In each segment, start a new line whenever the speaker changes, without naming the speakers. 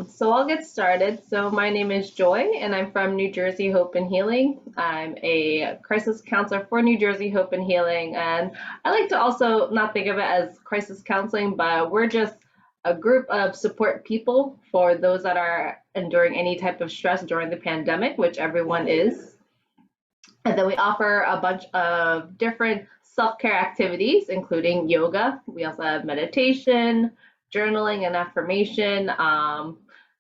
So I'll get started. So my name is Joy, and I'm from New Jersey Hope and Healing. I'm a crisis counselor for New Jersey Hope and Healing, and I like to also not think of it as crisis counseling, but we're just a group of support people for those that are enduring any type of stress during the pandemic, which everyone is. And then we offer a bunch of different self-care activities, including yoga. We also have meditation, journaling and affirmation,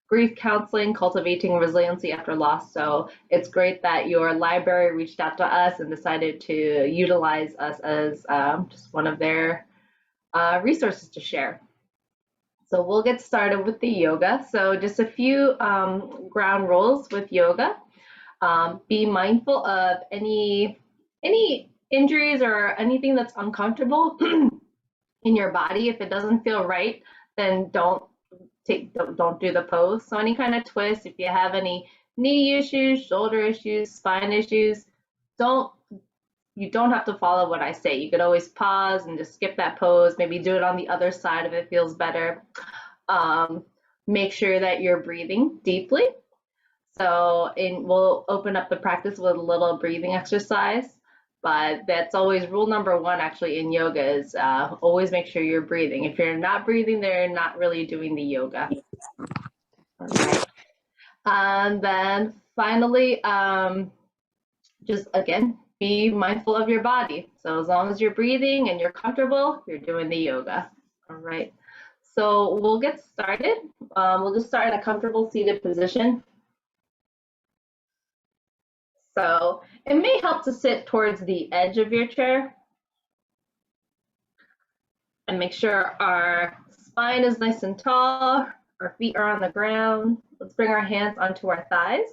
grief counseling, cultivating resiliency after loss. So it's great that your library reached out to us and decided to utilize us as just one of their resources to share. So we'll get started with the yoga. So just a few ground rules with yoga. Be mindful of any injuries or anything that's uncomfortable in your body. If it doesn't feel right, then don't do the pose. So any kind of twist, if you have any knee issues, shoulder issues, spine issues, you don't have to follow what I say. You could always pause and just skip that pose, maybe do it on the other side if it feels better. Make sure that you're breathing deeply. So we'll open up the practice with a little breathing exercise, but that's always rule number one actually in yoga is always make sure you're breathing. If you're not breathing, they're not really doing the yoga. All right. And then finally, just again, be mindful of your body. So as long as you're breathing and you're comfortable, you're doing the yoga. All right. So we'll get started. We'll just start in a comfortable seated position. So it may help to sit towards the edge of your chair and make sure our spine is nice and tall, our feet are on the ground. Let's bring our hands onto our thighs.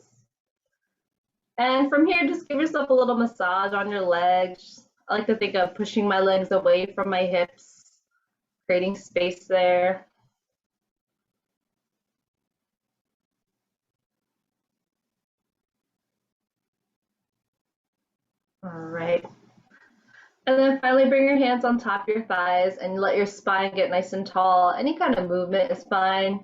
And from here, just give yourself a little massage on your legs. I like to think of pushing my legs away from my hips, creating space there. All right. And then finally bring your hands on top of your thighs and let your spine get nice and tall. Any kind of movement is fine.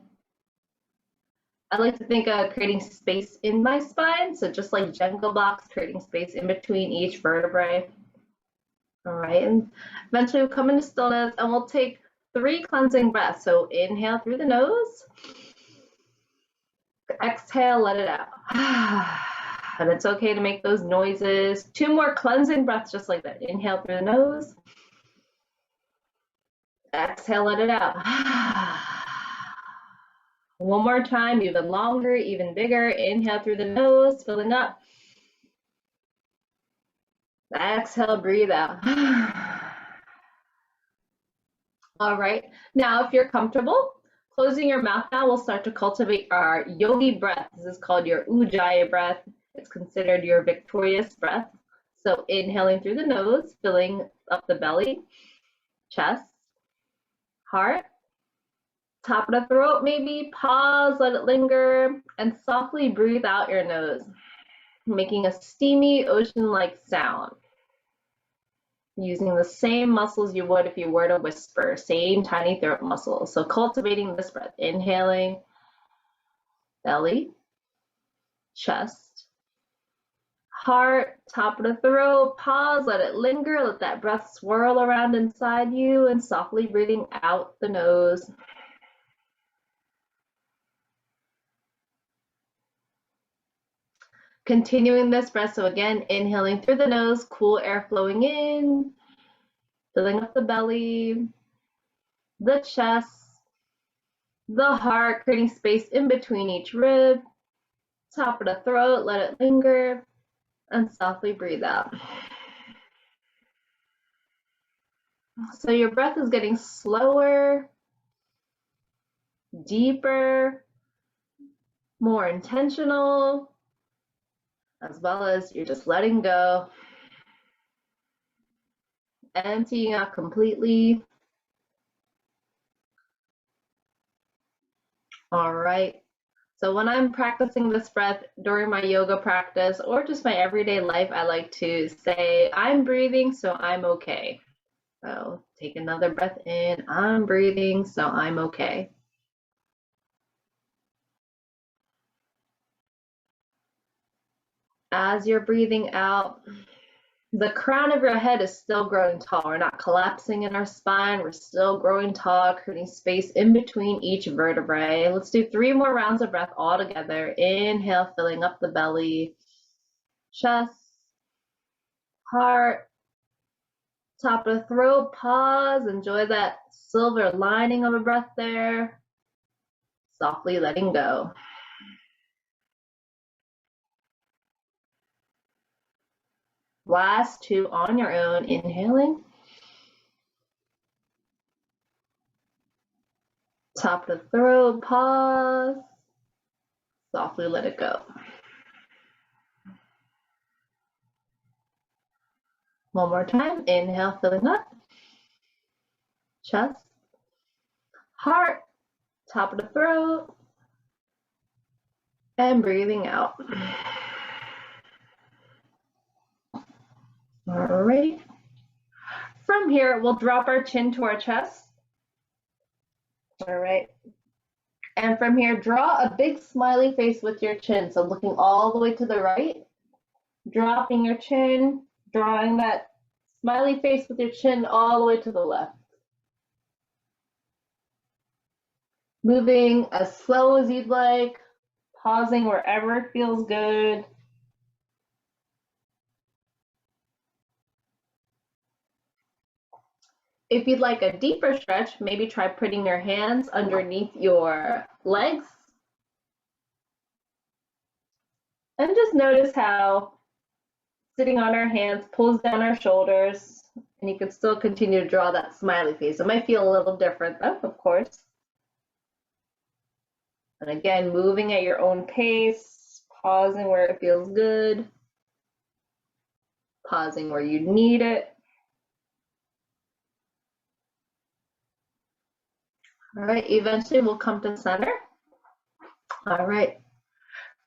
I like to think of creating space in my spine. So just like Jenga blocks, creating space in between each vertebrae. All right, and eventually we'll come into stillness and we'll take 3 cleansing breaths. So inhale through the nose. Exhale, let it out. And it's okay to make those noises. 2 more cleansing breaths just like that. Inhale through the nose. Exhale, let it out. One more time, even longer, even bigger. Inhale through the nose, filling up. Exhale, breathe out. All right, now if you're comfortable, closing your mouth now, we'll start to cultivate our Yogi breath. This is called your Ujjayi breath. It's considered your victorious breath. So inhaling through the nose, filling up the belly, chest, heart, top of the throat maybe, pause, let it linger, and softly breathe out your nose, making a steamy ocean-like sound. Using the same muscles you would if you were to whisper, same tiny throat muscles. So cultivating this breath, inhaling, belly, chest, heart, top of the throat, pause, let it linger, let that breath swirl around inside you, and softly breathing out the nose. Continuing this breath, so again, inhaling through the nose, cool air flowing in, filling up the belly, the chest, the heart, creating space in between each rib, top of the throat, let it linger, and softly breathe out. So your breath is getting slower, deeper, more intentional, as well as you're just letting go, emptying out completely. All right. So when I'm practicing this breath during my yoga practice or just my everyday life, I like to say, I'm breathing, so I'm okay. So take another breath in, I'm breathing, so I'm okay. As you're breathing out, the crown of your head is still growing tall. We're not collapsing in our spine. We're still growing tall, creating space in between each vertebrae. Let's do 3 more rounds of breath all together. Inhale, filling up the belly, chest, heart, top of the throat. Pause. Enjoy that silver lining of a breath there. Softly letting go. Last 2 on your own. Inhaling. Top of the throat, pause. Softly let it go. One more time. Inhale, filling up. Chest, heart, top of the throat, and breathing out. All right. From here, we'll drop our chin to our chest. All right. And from here, draw a big smiley face with your chin. So looking all the way to the right, dropping your chin, drawing that smiley face with your chin all the way to the left. Moving as slow as you'd like, pausing wherever it feels good. If you'd like a deeper stretch, maybe try putting your hands underneath your legs. And just notice how sitting on our hands pulls down our shoulders, and you can still continue to draw that smiley face. It might feel a little different though, of course. And again, moving at your own pace, pausing where it feels good, pausing where you need it. All right, eventually we'll come to center. All right,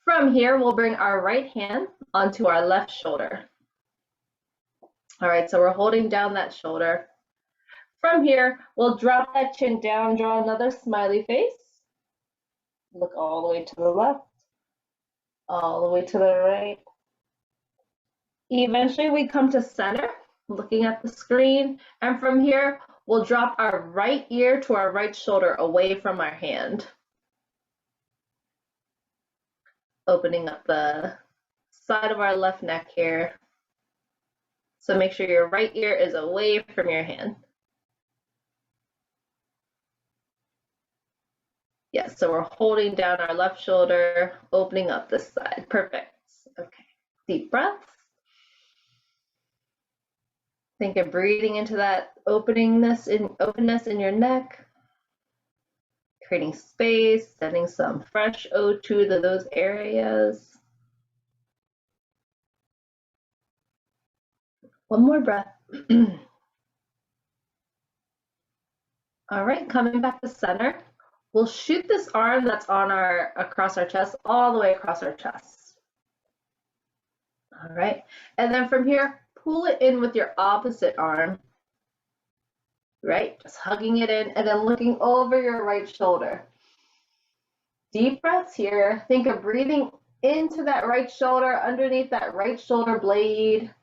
from here, we'll bring our right hand onto our left shoulder. All right, so we're holding down that shoulder. From here, we'll drop that chin down, draw another smiley face. Look all the way to the left, all the way to the right. Eventually, we come to center, looking at the screen, and from here, we'll drop our right ear to our right shoulder away from our hand. Opening up the side of our left neck here. So make sure your right ear is away from your hand. Yes, so we're holding down our left shoulder, opening up this side. Perfect. Okay, deep breath. Think of breathing into that openness in your neck, creating space, sending some fresh O2 to those areas. One more breath. All right, coming back to center. We'll shoot this arm that's on across our chest, all the way across our chest. All right, and then from here, pull it in with your opposite arm, right? Just hugging it in and then looking over your right shoulder. Deep breaths here. Think of breathing into that right shoulder, underneath that right shoulder blade.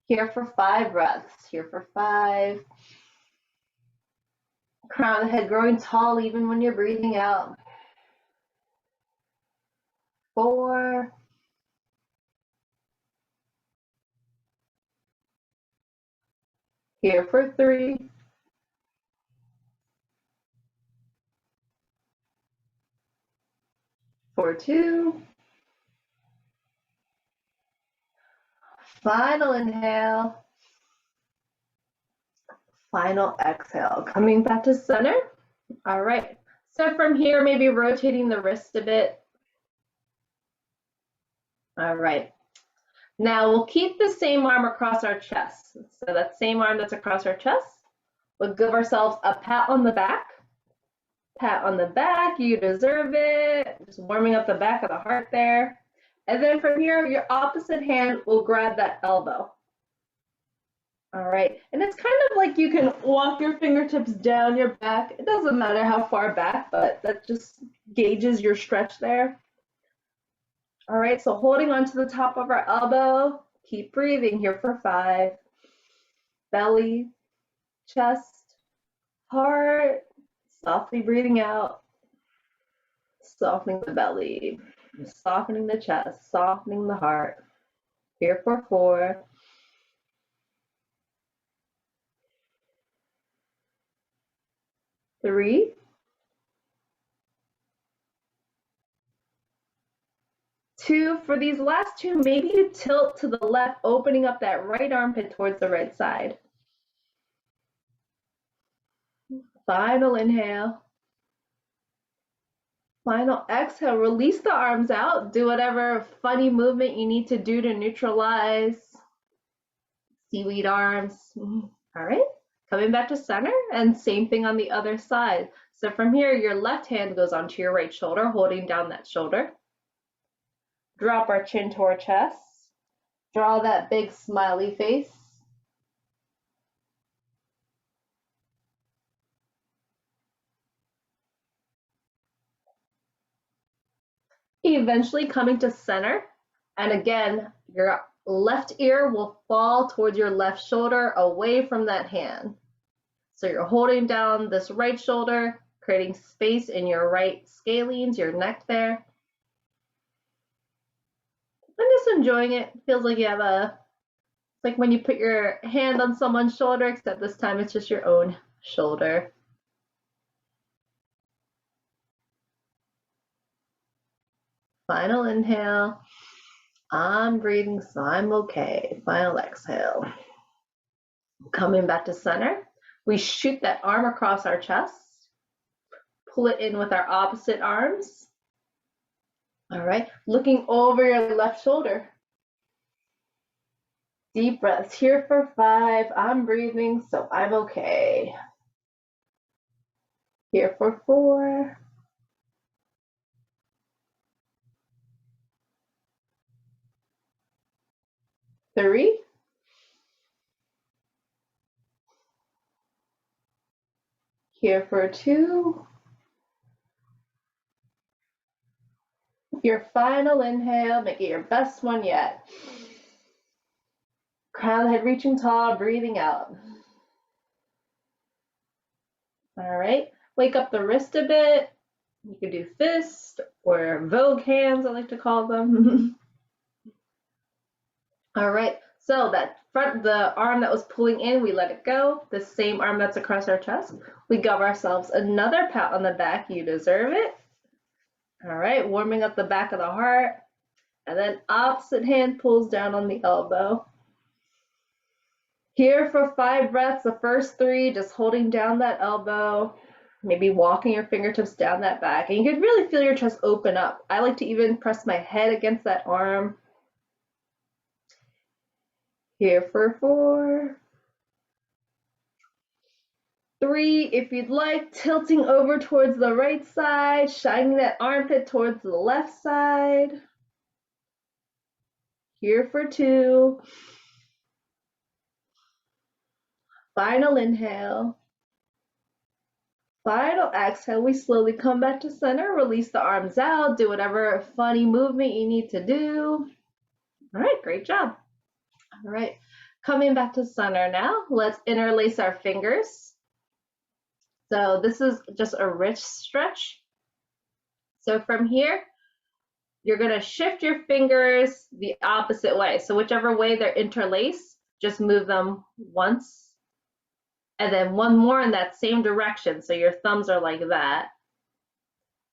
Here for 5 breaths. Here for 5. Crown of the head growing tall even when you're breathing out. 4. Here for 3. For 2. Final inhale. Final exhale. Coming back to center. All right. So from here, maybe rotating the wrist a bit. All right. Now we'll keep the same arm across our chest. So that same arm that's across our chest, we'll give ourselves a pat on the back. Pat on the back, you deserve it. Just warming up the back of the heart there. And then from here, your opposite hand will grab that elbow. All right, and it's kind of like you can walk your fingertips down your back. It doesn't matter how far back, but that just gauges your stretch there. All right, so holding onto the top of our elbow, keep breathing here for 5. Belly, chest, heart, softly breathing out, softening the belly, softening the chest, softening the heart. Here for 4. 3, 2. For these last 2, maybe you tilt to the left, opening up that right armpit towards the right side. Final inhale. Final exhale, release the arms out. Do whatever funny movement you need to do to neutralize. Seaweed arms. All right, coming back to center, and same thing on the other side. So from here, your left hand goes onto your right shoulder, holding down that shoulder. Drop our chin to our chest. Draw that big smiley face. Eventually coming to center, and again, your left ear will fall towards your left shoulder, away from that hand. So you're holding down this right shoulder, creating space in your right scalenes, your neck there. I'm just enjoying it. Feels like you have it's like when you put your hand on someone's shoulder, except this time it's just your own shoulder. Final inhale. I'm breathing, so I'm okay. Final exhale. Coming back to center. We shoot that arm across our chest. Pull it in with our opposite arms. All right, looking over your left shoulder. Deep breaths here for 5. I'm breathing, so I'm okay. Here for 4. 3. 2. Your final inhale, make it your best one yet. Crown the head reaching tall, breathing out. All right, wake up the wrist a bit. You can do fist or Vogue hands, I like to call them. All right, so that the arm that was pulling in, we let it go. The same arm that's across our chest. We give ourselves another pat on the back. You deserve it. All right, warming up the back of the heart. And then opposite hand pulls down on the elbow. Here for 5 breaths, the first 3, just holding down that elbow, maybe walking your fingertips down that back. And you can really feel your chest open up. I like to even press my head against that arm. Here for 4. 3, if you'd like, tilting over towards the right side, shining that armpit towards the left side. Here for 2. Final inhale. Final exhale. We slowly come back to center, release the arms out, do whatever funny movement you need to do. All right, great job. All right, coming back to center now, let's interlace our fingers. So this is just a wrist stretch. So from here, you're gonna shift your fingers the opposite way. So whichever way they're interlaced, just move them once, and then one more in that same direction. So your thumbs are like that,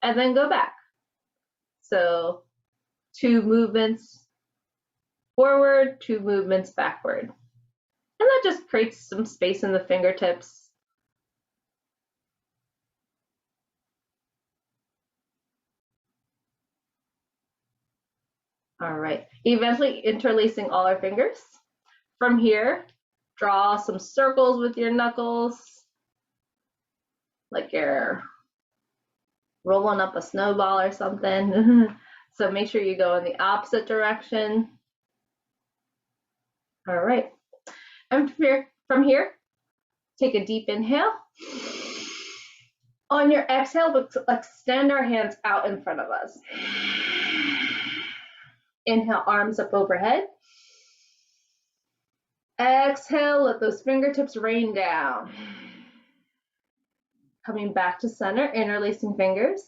and then go back. So 2 movements forward, 2 movements backward. And that just creates some space in the fingertips. All right, eventually interlacing all our fingers. From here, draw some circles with your knuckles, like you're rolling up a snowball or something. So make sure you go in the opposite direction. All right, and from here, take a deep inhale. On your exhale, we'll extend our hands out in front of us. Inhale, arms up overhead. Exhale, let those fingertips rain down. Coming back to center, interlacing fingers.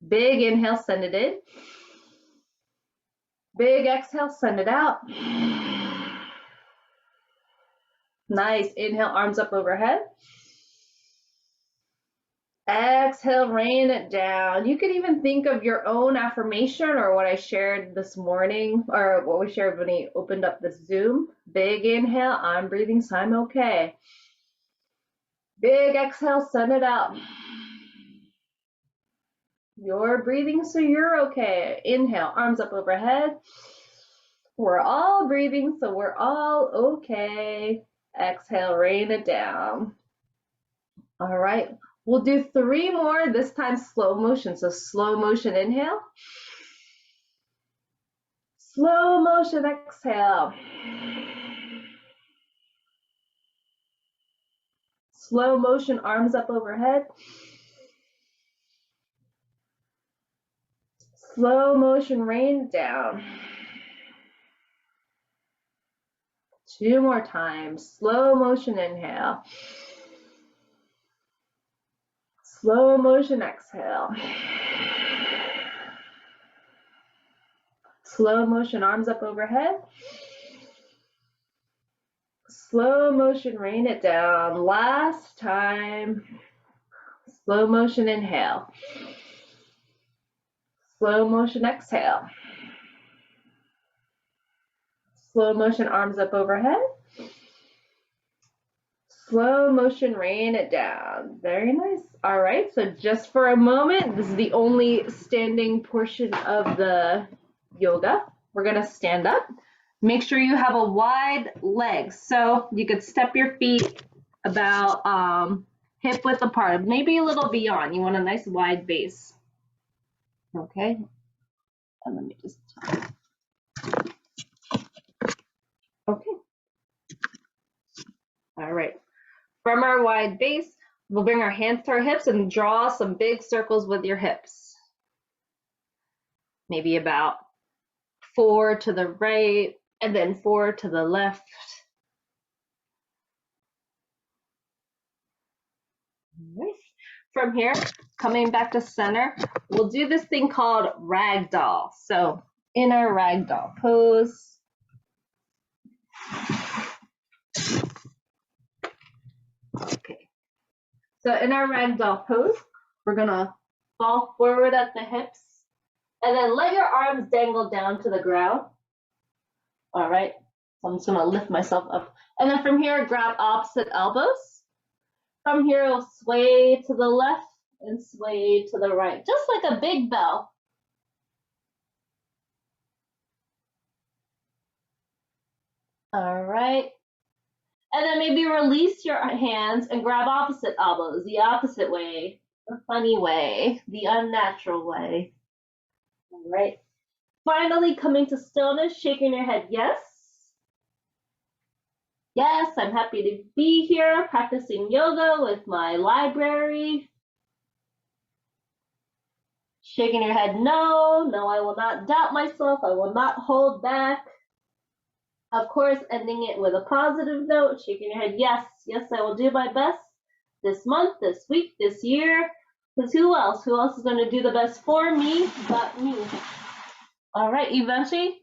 Big inhale, send it in. Big exhale, send it out. Nice. Inhale, arms up overhead. Exhale, rain it down. You could even think of your own affirmation or what I shared this morning, or what we shared when we opened up this Zoom. Big inhale, I'm breathing, so I'm okay. Big exhale, send it out. You're breathing, so you're okay. Inhale, arms up overhead. We're all breathing, so we're all okay. Exhale, rain it down. All right. We'll do 3 more, this time slow motion. So slow motion inhale. Slow motion exhale. Slow motion arms up overhead. Slow motion rain down. 2 more times. Slow motion inhale. Slow motion exhale. Slow motion arms up overhead. Slow motion rain it down. Last time. Slow motion inhale. Slow motion exhale. Slow motion arms up overhead. Slow motion rain it down. Very nice. All right, so just for a moment, this is the only standing portion of the yoga. We're gonna stand up. Make sure you have a wide leg. So you could step your feet about hip width apart, maybe a little beyond. You want a nice wide base. Okay, and let me just, okay. All right. From our wide base, we'll bring our hands to our hips and draw some big circles with your hips. Maybe about 4 to the right and then 4 to the left. Nice. From here, coming back to center, we'll do this thing called Ragdoll. So in our Ragdoll pose, okay. So in our Ragdoll pose, we're gonna fall forward at the hips and then let your arms dangle down to the ground. All right, so I'm just gonna lift myself up. And then from here, grab opposite elbows. From here, we'll sway to the left and sway to the right, just like a big bell. All right. And then maybe release your hands and grab opposite elbows, the opposite way, the funny way, the unnatural way. All right. Finally, coming to stillness, shaking your head, yes. Yes, I'm happy to be here practicing yoga with my library. Shaking your head, no, no, I will not doubt myself. I will not hold back. Of course, ending it with a positive note, shaking your head, yes, yes, I will do my best this month, this week, this year. Because who else? Who else is going to do the best for me but me? All right, eventually,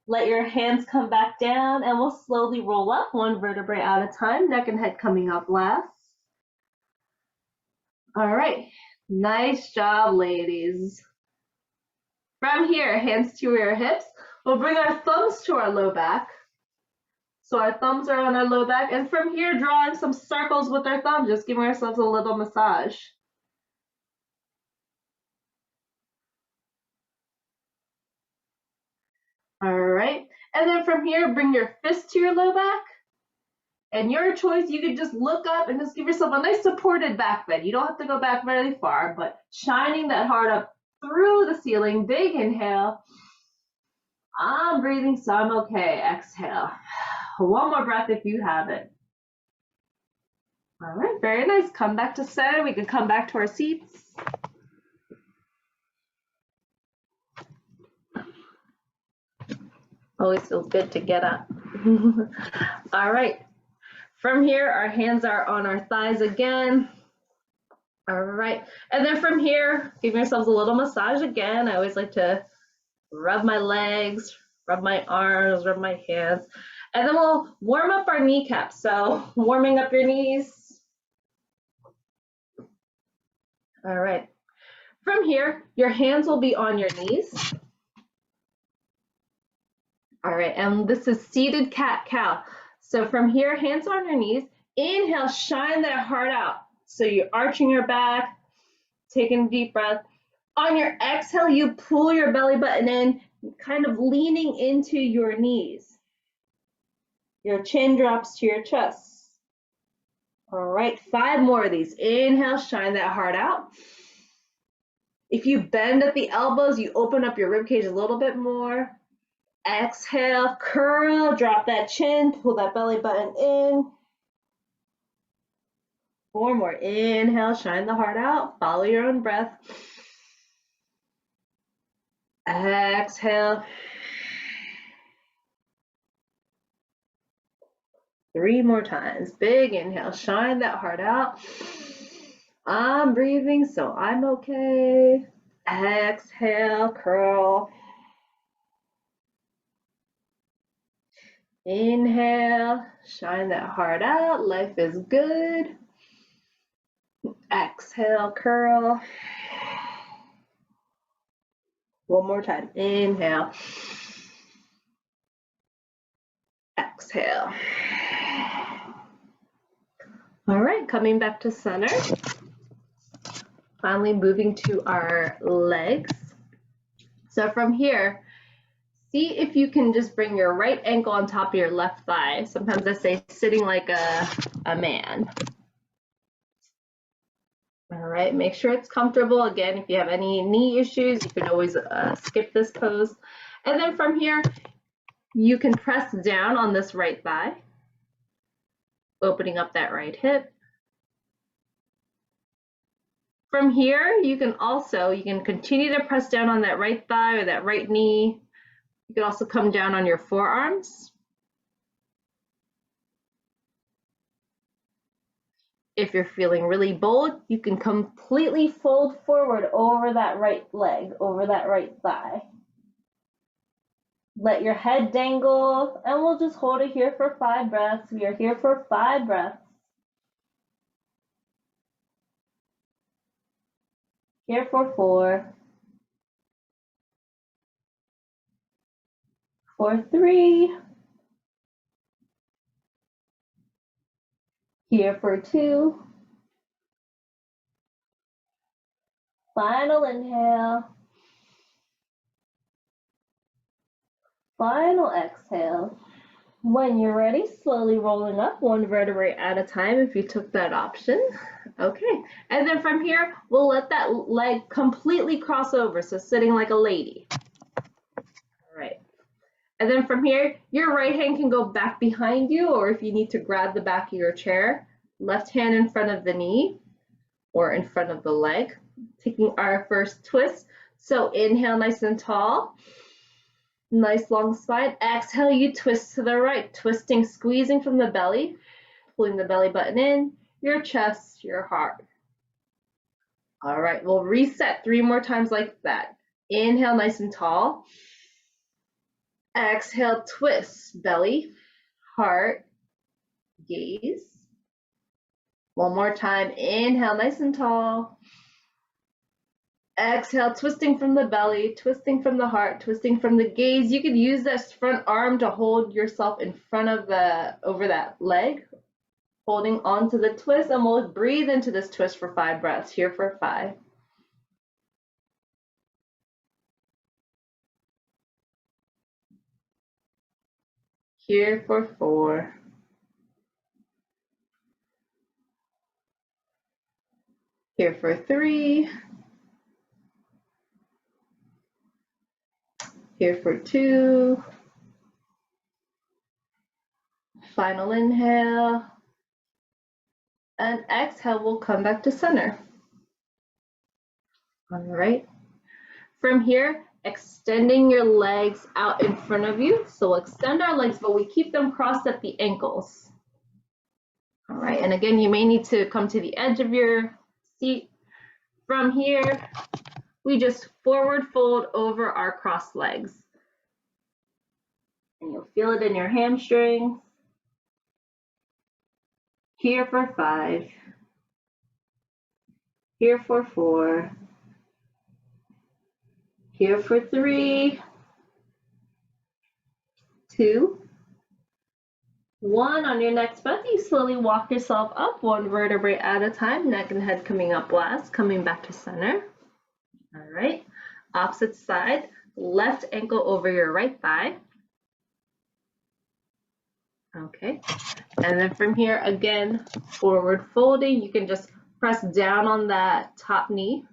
let your hands come back down and we'll slowly roll up 1 vertebrae at a time, neck and head coming up last. All right, nice job, ladies. From here, hands to your hips. We'll bring our thumbs to our low back. So our thumbs are on our low back, and from here, drawing some circles with our thumbs, just giving ourselves a little massage. All right, and then from here, bring your fist to your low back. And your choice, you could just look up and just give yourself a nice supported back bend. You don't have to go back very far, but shining that heart up through the ceiling. Big inhale. I'm breathing, so I'm okay. Exhale. 1 more breath if you have it. All right, very nice. Come back to center. We can come back to our seats. Always feels good to get up. All right. From here, our hands are on our thighs again. All right. And then from here, give yourselves a little massage again. I always like to rub my legs, rub my arms, rub my hands. And then we'll warm up our kneecaps. So warming up your knees. All right. From here, your hands will be on your knees. All right, and this is seated cat-cow. So from here, hands on your knees. Inhale, shine that heart out. So you're arching your back, taking a deep breath. On your exhale, you pull your belly button in, kind of leaning into your knees. Your chin drops to your chest. All right, 5 more of these. Inhale, shine that heart out. If you bend at the elbows, you open up your ribcage a little bit more. Exhale, curl, drop that chin, pull that belly button in. 4 more. Inhale, shine the heart out. Follow your own breath. Exhale. 3 more times. Big inhale, shine that heart out. I'm breathing, so I'm okay. Exhale, curl. Inhale, shine that heart out. Life is good. Exhale, curl. 1 more time. Inhale. Exhale. All right, coming back to center. Finally moving to our legs. So from here, see if you can just bring your right ankle on top of your left thigh. Sometimes I say sitting like a man. All right, make sure it's comfortable. Again, if you have any knee issues, you can always skip this pose. And then from here, you can press down on this right thigh, opening up that right hip. From here, you can continue to press down on that right thigh or that right knee. You can also come down on your forearms. If you're feeling really bold, you can completely fold forward over that right leg, over that right thigh. Let your head dangle, and we'll just hold it here for 5 breaths. We are here for 5 breaths. Here for 4. For 3. Here for 2. Final inhale. Final exhale. When you're ready, slowly rolling up 1 vertebrae at a time if you took that option. Okay, and then from here, we'll let that leg completely cross over, so sitting like a lady. All right, and then from here, your right hand can go back behind you, or if you need to grab the back of your chair, left hand in front of the knee or in front of the leg. Taking our first twist, so inhale nice and tall. Nice long spine. Exhale, you twist to the right, twisting, squeezing from the belly, pulling the belly button in, your chest, your heart. All right, we'll reset 3 more times like that. Inhale, nice and tall. Exhale, twist, belly, heart, gaze. 1 more time. Inhale, nice and tall. Exhale, twisting from the belly, twisting from the heart, twisting from the gaze. You could use this front arm to hold yourself in front of over that leg, holding onto the twist, and we'll breathe into this twist for 5 breaths. Here for 5. Here for 4. Here for 3. Here for 2. Final inhale. And exhale, we'll come back to center. All right. From here, extending your legs out in front of you. So we'll extend our legs, but we keep them crossed at the ankles. All right, and again, you may need to come to the edge of your seat. From here, we just forward fold over our crossed legs. And you'll feel it in your hamstrings. Here for 5. Here for 4. Here for 3. 2. 1. On your next breath, you slowly walk yourself up 1 vertebrae at a time, neck and head coming up last, coming back to center. All right, opposite side, left ankle over your right thigh. Okay, and then from here, again, forward folding. You can just press down on that top knee.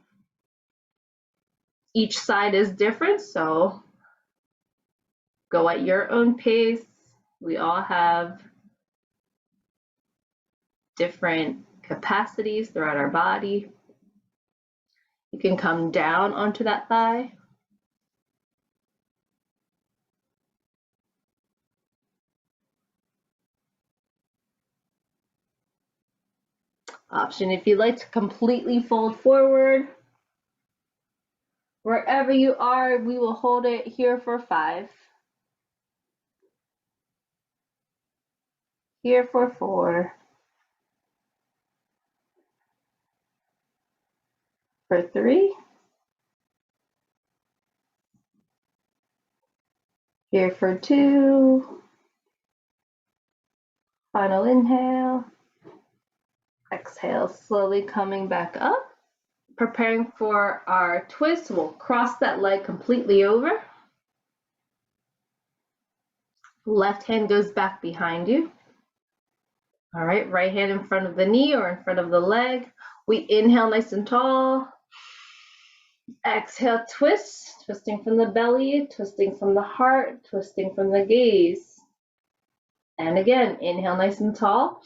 Each side is different, so go at your own pace. We all have different capacities throughout our body. You can come down onto that thigh. Option if you'd like to completely fold forward. Wherever you are, we will hold it here for 5. Here for 4. For 3. Here for 2. Final inhale. Exhale, slowly coming back up. Preparing for our twist, we'll cross that leg completely over. Left hand goes back behind you. All right, right hand in front of the knee or in front of the leg. We inhale nice and tall. Exhale, twist, twisting from the belly, twisting from the heart, twisting from the gaze. And again, inhale nice and tall.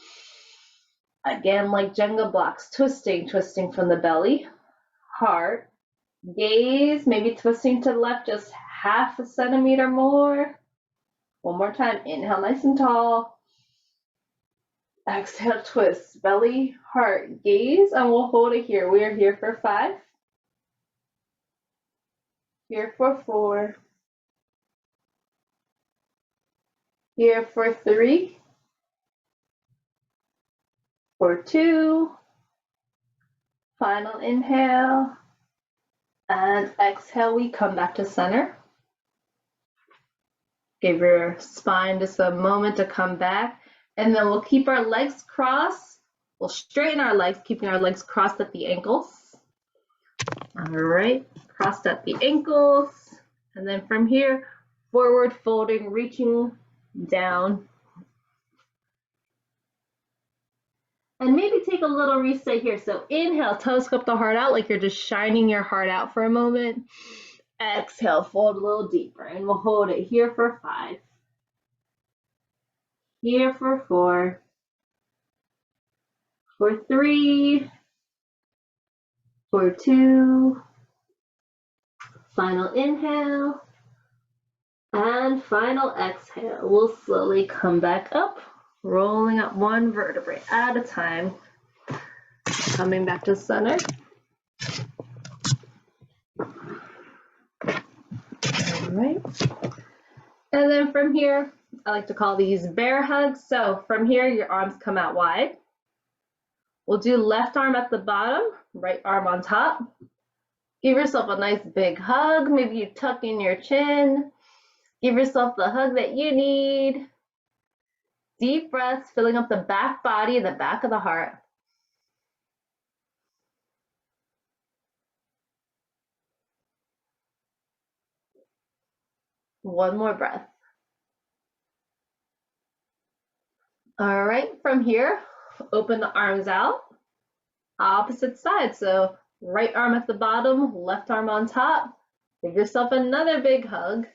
Again, like Jenga blocks, twisting, twisting from the belly, heart, gaze, maybe twisting to the left just half a centimeter more. One more time, inhale nice and tall. Exhale, twist, belly, heart, gaze, and we'll hold it here. We are here for 5. Here for 4. Here for 3. For 2. Final inhale. And exhale, we come back to center. Give your spine just a moment to come back. And then we'll keep our legs crossed. We'll straighten our legs, keeping our legs crossed at the ankles. All right, crossed at the ankles. And then from here, forward folding, reaching down. And maybe take a little reset here. So inhale, telescope the heart out like you're just shining your heart out for a moment. Exhale, fold a little deeper, and we'll hold it here for 5. Here for 4. For 3. For 2. Final inhale. And final exhale. We'll slowly come back up, rolling up 1 vertebrae at a time. Coming back to center. All right. And then from here, I like to call these bear hugs. So from here, your arms come out wide. We'll do left arm at the bottom, right arm on top. Give yourself a nice big hug. Maybe you tuck in your chin. Give yourself the hug that you need. Deep breaths, filling up the back body and the back of the heart. One more breath. All right, from here, open the arms out, opposite side. So right arm at the bottom, left arm on top. Give yourself another big hug.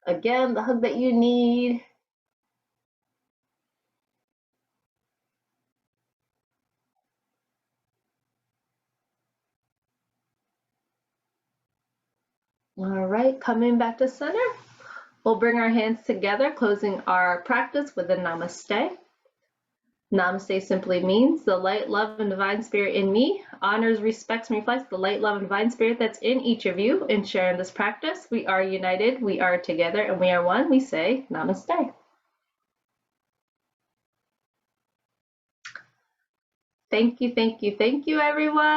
Again, the hug that you need. All right, coming back to center. We'll bring our hands together, closing our practice with a namaste. Namaste simply means the light, love, and divine spirit in me honors, respects, and reflects the light, love, and divine spirit that's in each of you. In sharing this practice, we are united, we are together, and we are one. We say namaste. Thank you, everyone.